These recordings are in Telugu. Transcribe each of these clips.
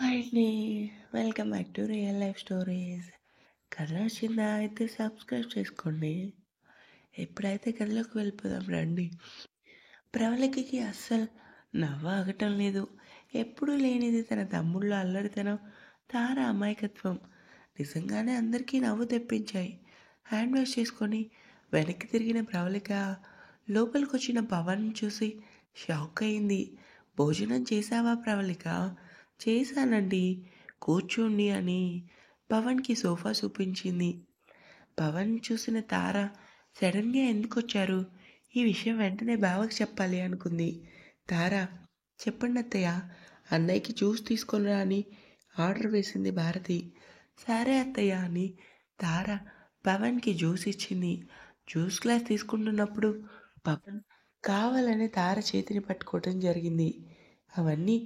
హాయ్ అండి. Welcome back to real life stories. కథ నచ్చిందా అయితే సబ్స్క్రైబ్ చేసుకోండి. ఎప్పుడైతే కథలోకి వెళ్ళిపోదాం రండి. ప్రవళికకి అస్సలు నవ్వు ఆగటం లేదు. ఎప్పుడూ లేనిది తన తమ్ముళ్ళ అల్లరితనం, తార అమాయకత్వం నిజంగానే అందరికీ నవ్వు తెప్పించాయి. హ్యాండ్ వాష్ చేసుకొని వెనక్కి తిరిగిన ప్రవళిక లోపలికొచ్చిన పవన్ చూసి షాక్ అయింది. భోజనం చేశావా ప్రవళిక? చేశానండి, కూర్చోండి అని పవన్కి సోఫా చూపించింది. పవన్ చూసిన తార సడన్గా ఎందుకొచ్చారు, ఈ విషయం వెంటనే బావకి చెప్పాలి అనుకుంది. తార, చెప్పండి అత్తయ్య, అన్నయ్యకి జ్యూస్ తీసుకొనిరా అని ఆర్డర్ వేసింది భారతి. సరే అత్తయ్య అని తార పవన్కి జ్యూస్ ఇచ్చింది. జ్యూస్ గ్లాస్ తీసుకుంటున్నప్పుడు పవన్ కావాలని తార చేతిని పట్టుకోవటం జరిగింది. అవన్నీ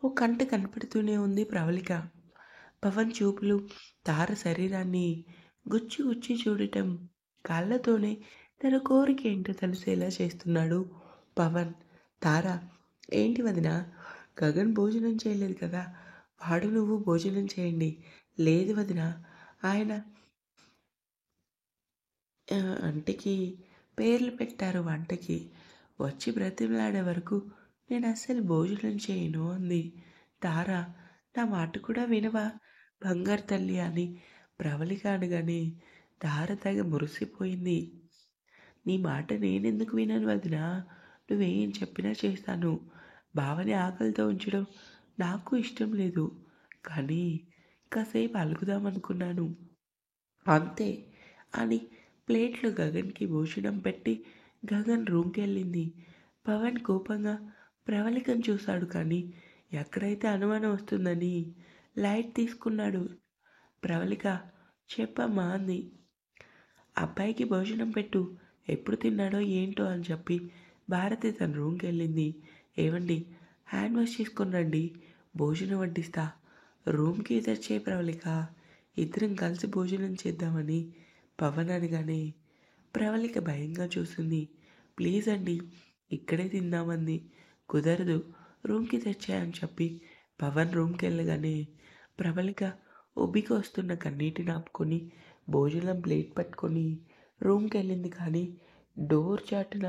ఓ కంట కనపడుతూనే ఉంది ప్రవళిక. పవన్ చూపులు తార శరీరాన్ని గుచ్చి గుచ్చి చూడటం, కాళ్ళతోనే తన కోరిక ఏంటో తెలిసేలా చేస్తున్నాడు పవన్. తార, ఏంటి వదిన, గగన్ భోజనం చేయలేదు కదా, వాడు నువ్వు భోజనం చేయండి. లేదు వదిన, ఆయన అంటికి పేర్లు పెట్టారు వంటకి, వచ్చి బ్రతిమలాడే వరకు నేను అస్సలు భోజనం చేయను అంది. తార, నా మాట కూడా వినవా బంగారు తల్లి అని ప్రవళిక అనగానే తార తెగ మురిసిపోయింది. నీ మాట నేనెందుకు వినను వదినా, నువ్వేం చెప్పినా చేస్తాను. బావని ఆకలితో ఉంచడం నాకు ఇష్టం లేదు, కానీ కాసేపు అలుగుదామనుకున్నాను అంతే అని ప్లేట్లో గగన్కి భోజనం పెట్టి గగన్ రూమ్కి వెళ్ళింది. పవన్ కోపంగా ప్రవళికను చూశాడు, కానీ ఎక్కడైతే అనుమానం వస్తుందని లైట్ తీసుకున్నాడు. ప్రవళిక, చెప్పమ్మా అంది. అబ్బాయికి భోజనం పెట్టు, ఎప్పుడు తిన్నాడో ఏంటో అని చెప్పి భారతి తన రూమ్కి వెళ్ళింది. ఏవండి, హ్యాండ్ వాష్ చేసుకొని రండి, భోజనం వడ్డిస్తా. రూమ్కి తెచ్చే ప్రవళిక, ఇద్దరం కలిసి భోజనం చేద్దామని పవన్ అనగానే ప్రవళిక భయంగా చూసింది. ప్లీజ్ అండి, ఇక్కడే తిందామంది. కుదరదు, రూమ్కి తెచ్చాయని చెప్పి పవన్ రూమ్కి వెళ్ళగానే ప్రవళిక ఉబ్బికి వస్తున్న కన్నీటిని ఆపుకొని భోజనం ప్లేట్ పట్టుకొని రూమ్కి వెళ్ళింది. కానీ డోర్ చాటున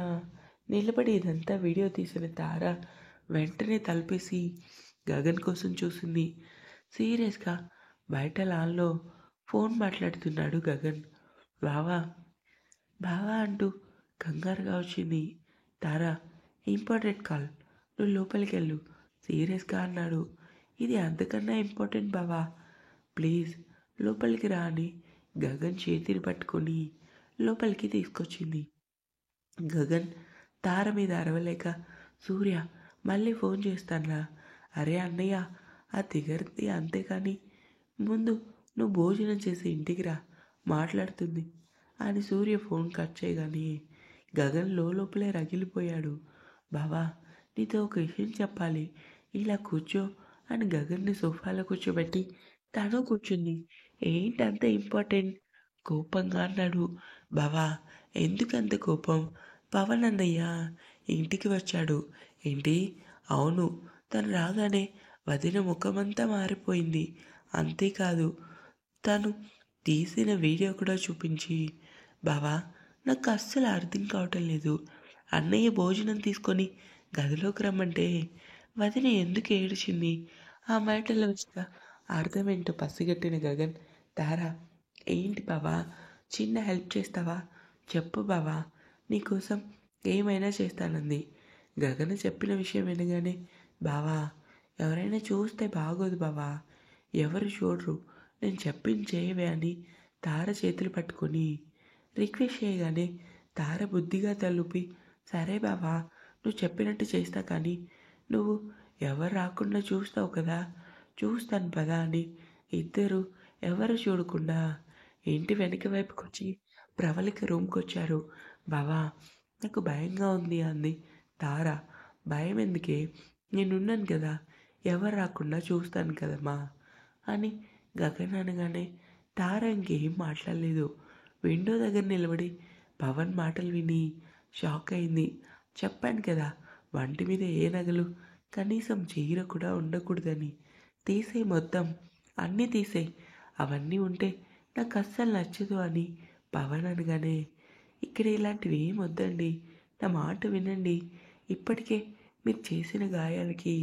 నిలబడి ఇదంతా వీడియో తీసిన తార వెంటనే తలుపేసి గగన్ కోసం చూసింది. సీరియస్గా బయట లాన్లో ఫోన్ మాట్లాడుతున్నాడు గగన్. బావా, బావా అంటూ కంగారుగా వచ్చింది. తార, ఇంపార్టెంట్ కాల్, నువ్వు లోపలికి వెళ్ళు సీరియస్గా అన్నాడు. ఇది అంతకన్నా ఇంపార్టెంట్ బావా, ప్లీజ్ లోపలికి రా అని గగన్ చేతిని పట్టుకొని లోపలికి తీసుకొచ్చింది. గగన్ తార మీద అరవలేక, సూర్య మళ్ళీ ఫోన్ చేస్తానురా. అరే అన్నయ్య, ఆ దిగర్ది అంతేకాని ముందు నువ్వు భోజనం చేసి ఇంటికి రా, మాట్లాడుతుంది అని సూర్య ఫోన్ కట్ చేయగానే గగన్ లోపలే రగిలిపోయాడు. బావా, నీతో ఒక విషయం చెప్పాలి, ఇలా కూర్చో అని గగన్ని సోఫాలో కూర్చోబెట్టి తను కూర్చుంది. ఏంటంత ఇంపార్టెంట్ కోపంగా అన్నాడు. బావా, ఎందుకంత కోపం? పవన్ అన్నయ్య ఇంటికి వచ్చాడు. ఏంటి? అవును, తను రాగానే వదిన ముఖమంతా మారిపోయింది. అంతేకాదు, తను తీసిన వీడియో కూడా చూపించి, బావా నాకు అస్సలు అర్థం కావటం లేదు, అన్నయ్య భోజనం తీసుకొని గదిలోకి రమ్మంటే వదిన ఎందుకు ఏడిచింది? ఆ మాటల్లో వచ్చిన అర్థమేంటో పసిగట్టిన గగన్, తారా, ఏంటి బావా, చిన్న హెల్ప్ చేస్తావా? చెప్పు బావా, నీకోసం ఏమైనా చేస్తానంది. గగన్ చెప్పిన విషయం వినగానే, బావా ఎవరైనా చూస్తే బాగోదు బావా, ఎవరు చూడరు, నేను చెప్పింది చేయవే అని తార చేతులు పట్టుకొని రిక్వెస్ట్ చేయగానే తార బుద్ధిగా తలుపి, సరే బావా, నువ్వు చెప్పినట్టు చేస్తా, కానీ నువ్వు ఎవరు రాకుండా చూస్తావు కదా, చూస్తాను పదా అని ఇద్దరు ఎవరు చూడకుండా ఇంటి వెనక వైపుకి వచ్చి ప్రవళిక రూమ్కి వచ్చారు. బావా, నాకు భయంగా ఉంది అంది తార. భయం ఎందుకే, నేనున్నాను కదా, ఎవరు రాకుండా చూస్తాను కదమ్మా అని గగన్ అనగానే తార ఇంకేం మాట్లాడలేదు. విండో దగ్గర నిలబడి పవన్ మాటలు విని షాక్ అయింది. చెప్పాను కదా, వంటి మీద ఏ నగలు, కనీసం చీర కూడా ఉండకూడదని. తీసేయి మొత్తం, అన్నీ తీసేయి, అవన్నీ ఉంటే నాకు అస్సలు నచ్చదు అని పవన్ అనగానే, ఇక్కడ ఇలాంటివి ఏం వద్దండి, నా మాట వినండి. ఇప్పటికే మీరు చేసిన గాయాలకి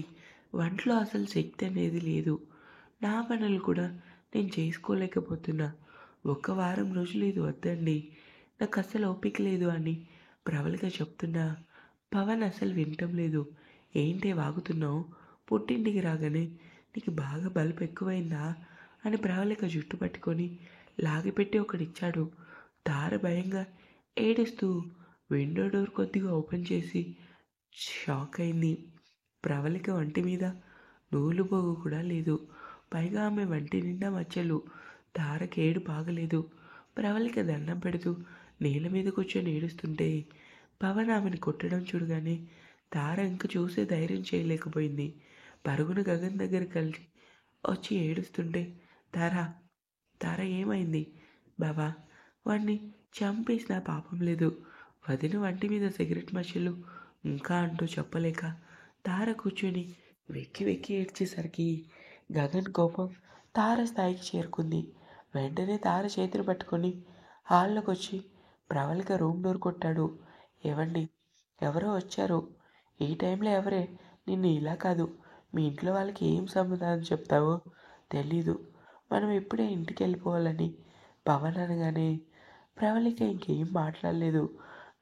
వంటలో అసలు శక్తి అనేది లేదు. నా పనులు కూడా నేను చేసుకోలేకపోతున్నా. ఒక వారం రోజులు ఇది వద్దండి, నాకు అస్సలు ఓపిక లేదు అని ప్రబలంగా చెప్తున్నా పవన్ అసలు వినటం లేదు. ఏంటే వాగుతున్నావు? పుట్టింటికి రాగానే నీకు బాగా బలుపు ఎక్కువైందా అని ప్రవళిక జుట్టు పట్టుకొని లాగిపెట్టి ఒకడిచ్చాడు. తార భయంగా ఏడుస్తూ విండో డోర్ కొద్దిగా ఓపెన్ చేసి షాక్ అయింది. ప్రవళిక వంటి మీద నూలు పోగు కూడా లేదు. పైగా ఆమె వంటి నిండా మచ్చలు. తారకి ఏడు బాగలేదు. ప్రవళిక దండం పెడుతూ నేల మీద కూర్చొని ఏడుస్తుంటే పవన్ ఆమెను కొట్టడం చూడగానే తార ఇంక చూసే ధైర్యం చేయలేకపోయింది. పరుగున గగన్ దగ్గర కలిసి వచ్చి ఏడుస్తుంటే, తార తార ఏమైంది బావా? వాడిని చంపేసిన పాపం లేదు. వదిన వంటి మీద సిగరెట్ మచ్చలు ఇంకా అంటూ చెప్పలేక తార కూర్చొని వెక్కి వెక్కి ఏడ్చేసరికి గగన్ కోపం తార స్థాయికి చేరుకుంది. వెంటనే తార చేతులు పట్టుకొని హాల్లోకి వచ్చి ప్రవళిక రూమ్ డోర్ కొట్టాడు. ఏవండి, ఎవరో వచ్చారు. ఈ టైంలో ఎవరే? నిన్ను ఇలా కాదు, మీ ఇంట్లో వాళ్ళకి ఏం సమాధానం చెప్తావో తెలీదు. మనం ఇప్పుడే ఇంటికి వెళ్ళిపోవాలని పవన్ అనగానే ప్రవళిక ఇంకేం మాట్లాడలేదు.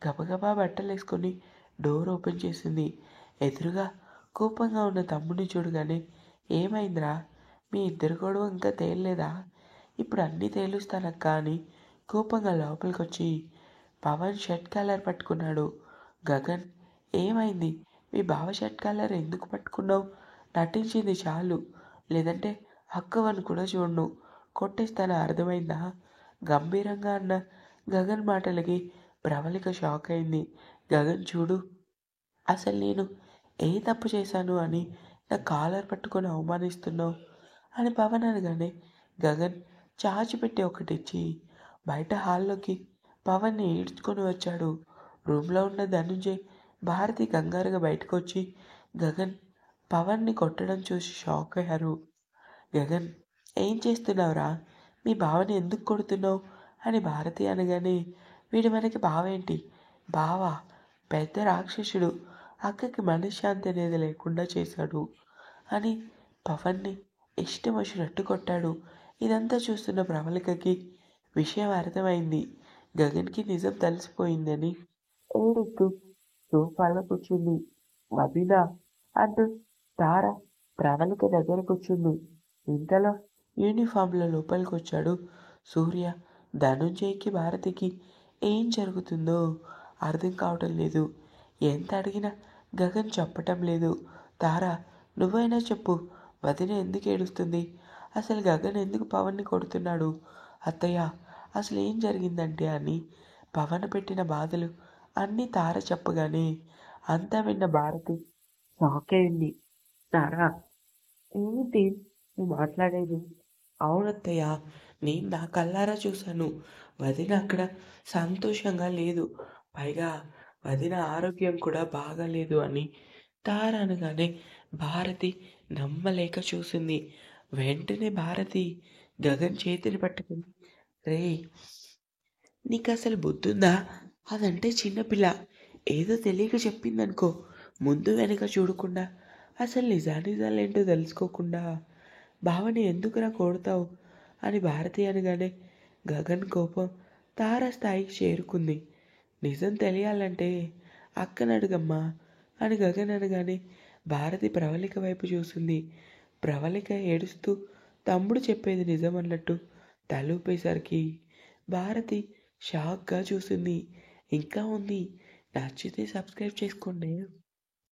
గబగబా బట్టలు వేసుకొని డోర్ ఓపెన్ చేసింది. ఎదురుగా కోపంగా ఉన్న తమ్ముడిని చూడగానే, ఏమైందిరా, మీ ఇద్దరు గొడవ ఇంకా తేలలేదా? ఇప్పుడు అన్నీ తేలుస్తానక్క అని కోపంగా లోపలికి వచ్చి పవన్ షర్ట్ కాలర్ పట్టుకున్నాడు. గగన్, ఏమైంది? మీ బావ షర్ట్ కాలర్ ఎందుకు పట్టుకున్నావు? నటించింది చాలు, లేదంటే అక్కవని కూడా చూడను, కొట్టేస్తాను, అర్థమైందా? గంభీరంగా అన్న గగన్ మాటలకి ప్రవళిక షాక్ అయింది. గగన్ చూడు, అసలు నేను ఏ తప్పు చేశాను అని నా కాలర్ పట్టుకొని అవమానిస్తున్నావు అని పవన్ అనగానే గగన్ చాచిపెట్టి ఒకటిచ్చి బయట హాల్లోకి పవన్ని ఈడ్చుకొని వచ్చాడు. రూమ్లో ఉన్న ధనుంజయ్, భారతి కంగారుగా బయటకు వచ్చి గగన్ పవన్ని కొట్టడం చూసి షాక్ అయ్యారు. గగన్, ఏం చేస్తున్నావురా? మీ బావని ఎందుకు కొడుతున్నావు అని భారతి అనగానే, వీడు మనకి బావేంటి? బావా పెద్ద రాక్షసుడు, అక్కకి మనశ్శాంతి అనేది లేకుండా చేశాడు అని పవన్ని ఇష్టం వచ్చినట్టు కొట్టాడు. ఇదంతా చూస్తున్న ప్రవళికకి విషయం అర్థమైంది. గగన్కి నిజం తెలిసిపోయిందని ఏడుస్తూ సోఫాలో కూర్చుంది. వదినా అంటూ తార ప్రవళిక దగ్గర కూర్చుంది. ఇంతలో యూనిఫామ్లో లోపలికి వచ్చాడు సూర్య. ధనుంజయ్కి భారతికి ఏం జరుగుతుందో అర్థం కావటం లేదు. ఎంత అడిగినా గగన్ చెప్పటం లేదు. తార, నువ్వైనా చెప్పు, వదిన ఎందుకు ఏడుస్తుంది? అసలు గగన్ ఎందుకు పవన్ని కొడుతున్నాడు? అత్తయ్య, అసలు ఏం జరిగిందంటే అని పవన్ పెట్టిన బాధలు అన్నీ తార చెప్పగానే అంతా విన్న భారతి షాక్ అయింది. తారా, ఏంటి నువ్వు మాట్లాడేది? అవునత్తయ్య, నేను నా కళ్ళారా చూశాను. వదిన అక్కడ సంతోషంగా లేదు. పైగా వదిన ఆరోగ్యం కూడా బాగాలేదు అని తార అనగానే భారతి నమ్మలేక చూసింది. వెంటనే భారతి గగన్ చేతిని పట్టుకుంది. రేయ్, నీకు అసలు బుద్ధుందా? అదంటే చిన్నపిల్ల, ఏదో తెలియక చెప్పిందనుకో, ముందు వెనక చూడకుండా అసలు నిజానిజాలేంటో తెలుసుకోకుండా బావని ఎందుకురా కొడతావు అని భారతి అనగానే గగన్ కోపం తార స్థాయికి చేరుకుంది. నిజం తెలియాలంటే అక్కని అడుగమ్మా అని గగన్ అనగానే భారతి ప్రవళిక వైపు చూసింది. ప్రవళిక ఏడుస్తూ తమ్ముడు చెప్పేది నిజం అన్నట్టు తలూపేసరికి భారతి షాక్గా చూసింది. ఇంకా ఉంది. నచ్చితే సబ్స్క్రైబ్ చేసుకోండి.